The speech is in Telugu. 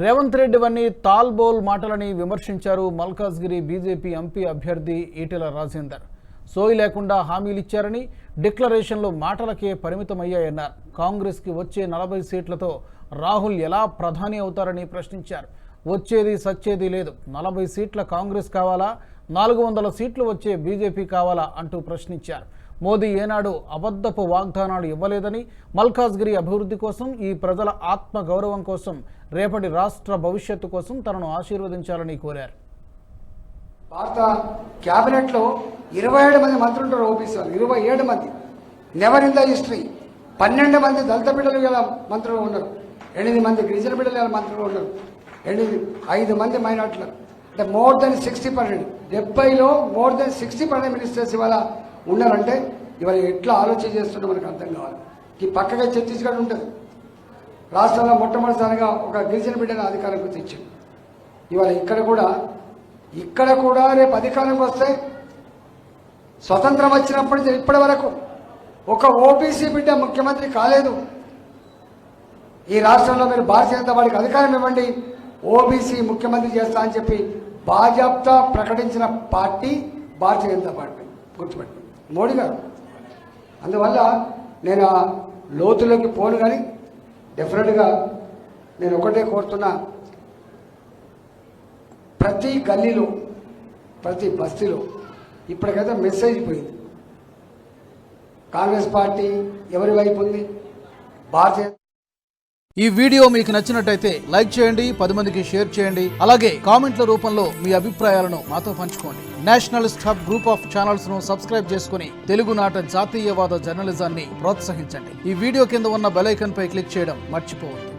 రేవంత్ రెడ్డి వన్ని తాల్బోల్ మాటలని విమర్శించారు మల్కాజ్గిరి బీజేపీ ఎంపీ అభ్యర్థి ఈటెల రాజేందర్. సోయి లేకుండా హామీలు ఇచ్చారని, డిక్లరేషన్లు మాటలకే పరిమితమయ్యాయన్నారు. కాంగ్రెస్కి వచ్చే 40 సీట్లతో రాహుల్ ఎలా ప్రధాని అవుతారని ప్రశ్నించారు. వచ్చేది సచ్చేది లేదు. 40 సీట్ల కాంగ్రెస్ కావాలా, 400 సీట్లు వచ్చే బీజేపీ కావాలా అంటూ ప్రశ్నించారు. మోదీ ఏనాడు అబద్ధపు వాగ్దానాలు ఇవ్వలేదని, మల్కాజ్గిరి అభివృద్ధి కోసం, ఈ ప్రజల ఆత్మ గౌరవం కోసం, రేపటి రాష్ట్ర భవిష్యత్తు కోసం తనను ఆశీర్వదించాలని కోరారు. భారత క్యాబినెట్లో 27 మంది మంత్రులు ఉంటారు. ఓబీసీ 27 మంది. Never in the history. 12 మంది దళిత బిడ్డలు గల మంత్రులు ఉన్నారు, 8 మంది గిరిజన బిడ్డలు గల మంత్రులు ఉన్నారు, 5 మంది మైనార్టీలు. అంటే మోర్ దెన్ 60%. 70లో మోర్ దెన్ 60% మినిస్టర్స్ ఇవాళ ఉన్నారంటే ఇవాళ ఎట్లా ఆలోచన చేస్తుంటే మనకు అర్థం కావాలి. ఈ పక్కగా ఛత్తీస్గఢ్ ఉంటుంది. రాష్ట్రంలో మొట్టమొదటిసారిగా ఒక గిరిజన బిడ్డను అధికారంలోకి తెచ్చింది. ఇవాళ ఇక్కడ కూడా రేపు అధికారంకి వస్తే స్వతంత్రం వచ్చినప్పటి నుంచి ఇప్పటి వరకు ఒక ఓబీసీ బిడ్డ ముఖ్యమంత్రి కాలేదు. ఈ రాష్ట్రంలో మీరు భారతీయ జనతా పార్టీకి అధికారం ఇవ్వండి, ఓబీసీ ముఖ్యమంత్రి చేస్తా అని చెప్పి బాజాప్తా ప్రకటించిన పార్టీ భారతీయ జనతా పార్టీ. గుర్తుపెట్టుకోండి, మోడీ గారు. అందువల్ల నేను ఆ లోతులోకి పోను, కానీ డెఫినెట్గా నేను ఒకటే కోరుతున్నా, ప్రతి గల్లీలో ప్రతి బస్తీలో ఇప్పటికైతే మెసేజ్ పోయింది. కాంగ్రెస్ పార్టీ ఎవరి వైపు ఉంది, భారతీయ. ఈ వీడియో మీకు నచ్చినట్టయితే లైక్ చేయండి, 10 మందికి షేర్ చేయండి. అలాగే కామెంట్ల రూపంలో మీ అభిప్రాయాలను మాతో పంచుకోండి. Nationalist hub group of channels ను సబ్స్క్రైబ్ చేసుకుని తెలుగునాట జాతీయవాద జర్నలిజాన్ని ప్రోత్సహించండి. ఈ వీడియో కింద ఉన్న బెల్ ఐకాన్ పై క్లిక్ చేయడం మర్చిపోవద్దు.